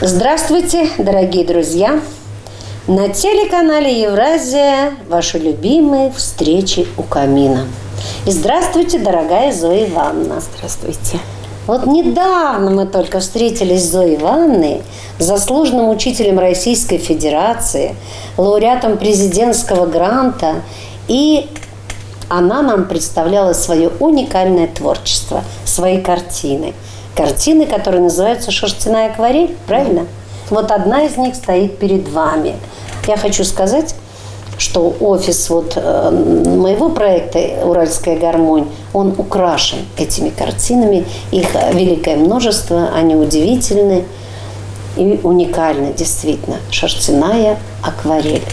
Здравствуйте, дорогие друзья! На телеканале Евразия ваши любимые встречи у камина. И здравствуйте, дорогая Зоя Ивановна. Здравствуйте. Вот недавно мы только встретились с Зоей Ивановной, заслуженным учителем Российской Федерации, лауреатом президентского гранта, и она нам представляла свое уникальное творчество, свои картины. Картины, которые называются «Шерстяная акварель», правильно? Вот одна из них стоит перед вами. Я хочу сказать, что офис моего проекта «Уральская гармонь», он украшен этими картинами. Их великое множество, они удивительны и уникальны, действительно. «Шерстяная акварель».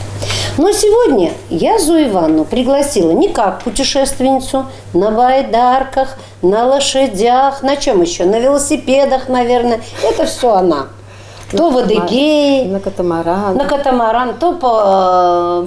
Но сегодня я Зою Ивановну пригласила не как путешественницу на байдарках, на лошадях, на чем еще? На велосипедах, наверное. Это все она. То в Адыгее, на катамаран, то по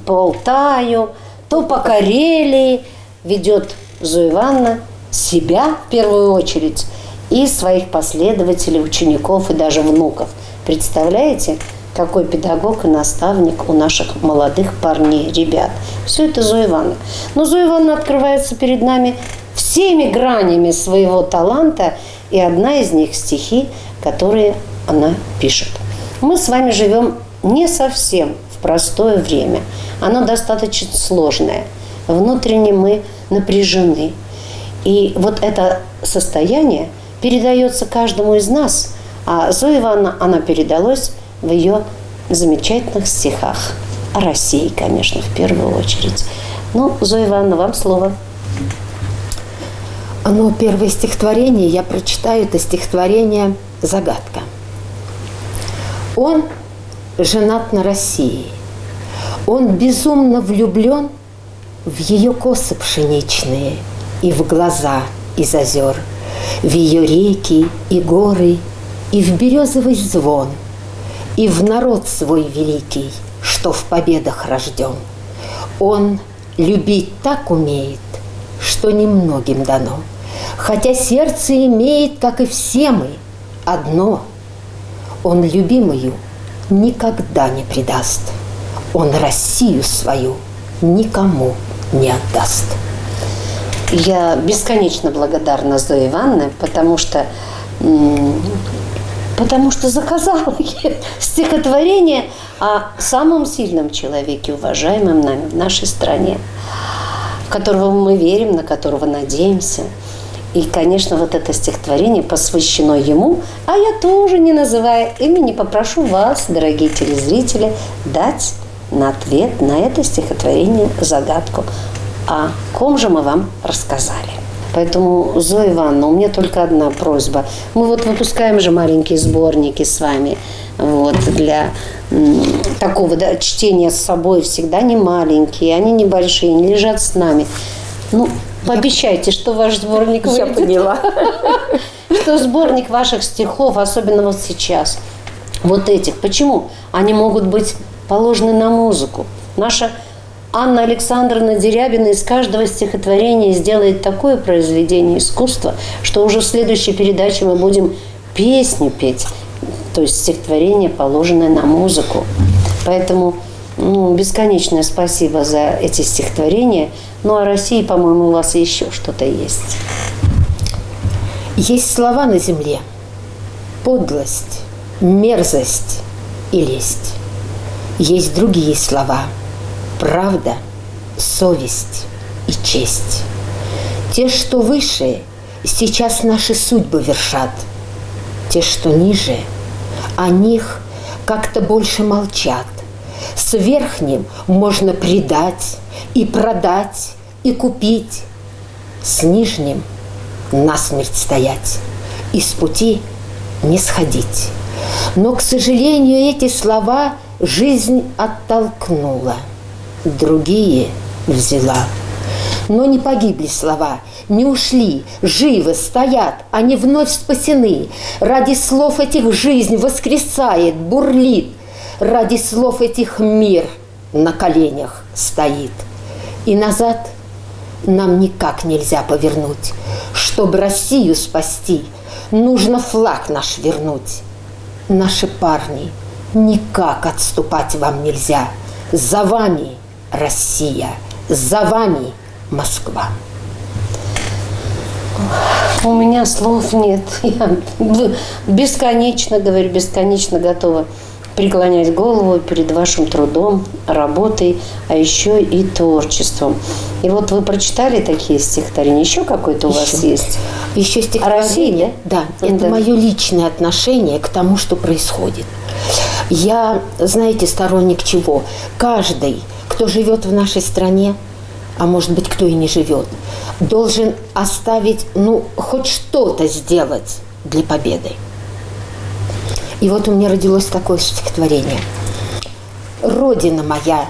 Алтаю, то по Карелии. Ведет Зоя Ивановна себя в первую очередь и своих последователей, учеников и даже внуков. Представляете, какой педагог и наставник у наших молодых парней, ребят. Все это Зоя Ивановна. Но Зоя Ивановна открывается перед нами всеми гранями своего таланта, и одна из них – стихи, которые она пишет. Мы с вами живем не совсем в простое время. Оно достаточно сложное. Внутренне мы напряжены. И вот это состояние передается каждому из нас. А Зоя Ивановна, она передалась в ее замечательных стихах. О России, конечно, в первую очередь. Ну, Зоя Ивановна, вам слово. Первое стихотворение я прочитаю. Это стихотворение «Загадка». Он женат на России. Он безумно влюблен в ее косы пшеничные и в глаза из озер, в ее реки и горы, и в березовый звон, и в народ свой великий, что в победах рожден. Он любить так умеет, что немногим дано, хотя сердце имеет, как и все мы, одно. Он любимую никогда не предаст, он Россию свою никому не отдаст. Я бесконечно благодарна Зое Ивановне, потому что заказала ей стихотворение о самом сильном человеке, уважаемом нами в нашей стране, в которого мы верим, на которого надеемся. И, конечно, вот это стихотворение посвящено ему, а я тоже, не называя имени, попрошу вас, дорогие телезрители, дать на ответ на это стихотворение загадку. О ком же мы вам рассказали. Поэтому, Зоя Ивановна, у меня только одна просьба. Мы выпускаем же маленькие сборники с вами для такого чтения с собой. Всегда не маленькие, они небольшие, не лежат с нами. Пообещайте, что ваш сборник выйдет. Я поняла. Что сборник ваших стихов, особенно вот сейчас, вот этих. Почему? Они могут быть положены на музыку. Наша Анна Александровна Дерябина из каждого стихотворения сделает такое произведение искусства, что уже в следующей передаче мы будем песни петь, то есть стихотворение, положенное на музыку. Поэтому бесконечное спасибо за эти стихотворения. О России, по-моему, у вас еще что-то есть. Есть слова на земле: подлость, мерзость и лесть. Есть другие слова: правда, совесть и честь. Те, что выше, сейчас наши судьбы вершат. Те, что ниже, о них как-то больше молчат. С верхним можно предать и продать, и купить. С нижним насмерть стоять и с пути не сходить. Но, к сожалению, эти слова жизнь оттолкнула, другие взяла. Но не погибли слова, не ушли, живы стоят, они вновь спасены. Ради слов этих жизнь воскресает, бурлит. Ради слов этих мир на коленях стоит. И назад нам никак нельзя повернуть. Чтобы Россию спасти, нужно флаг наш вернуть. наши парни, никак отступать вам нельзя. За вами Россия, за вами Москва. У меня слов нет. Я бесконечно, говорю, бесконечно готова преклонять голову перед вашим трудом, работой, а еще и творчеством. И вот вы прочитали такие стихотворения. Еще какой-то у вас есть? Еще стихотворение. О России, да? Да, это Да. мое личное отношение к тому, что происходит. Я, знаете, сторонник чего? Каждый, кто живет в нашей стране, а может быть, кто и не живет, должен оставить, хоть что-то сделать для победы. И вот у меня родилось такое стихотворение. «Родина моя,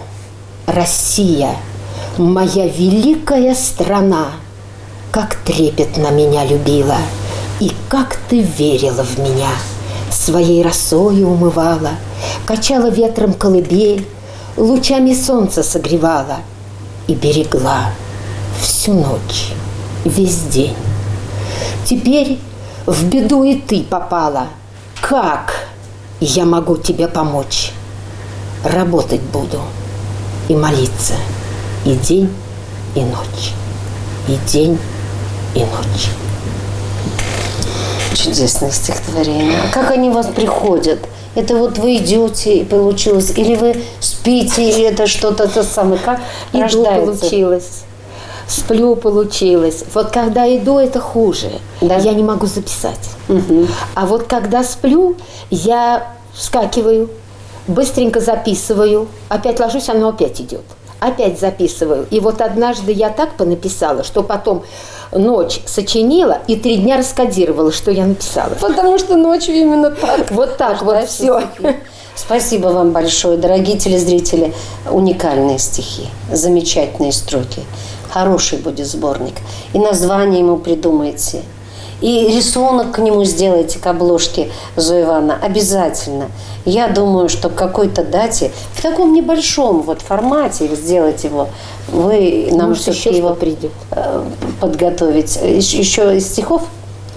Россия, моя великая страна, как трепетно меня любила, и как ты верила в меня, своей росою умывала, качала ветром колыбель, лучами солнца согревала и берегла всю ночь, весь день. Теперь в беду и ты попала. Как я могу тебе помочь? Работать буду и молиться и день, и ночь, и день, и ночь». Чудесное стихотворение. А как они у вас приходят? Это вот вы идете, и получилось, или вы спите, или это что-то то самое, как Иду, рождается? получилось. Сплю, получилось. Вот когда иду, это хуже. Да? Я не могу записать. Мгм. А вот когда сплю, я вскакиваю, быстренько записываю, опять ложусь, оно опять идет. Опять записываю. И вот однажды я так понаписала, что потом ночь сочинила и 3 дня раскодировала, что я написала. Потому что ночью именно так. Вот так вот Рождаются все. стихи. Спасибо вам большое, дорогие телезрители. Уникальные стихи, замечательные строки. Хороший будет сборник. И название ему придумайте. И рисунок к нему сделайте, к обложке Зои Ивановны. Обязательно. Я думаю, что к какой-то дате, в таком небольшом вот формате сделать его, вы нам Может, все-таки еще его что придет. подготовить. Еще из стихов?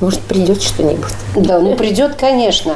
Может, придет что-нибудь. Да, придет, конечно.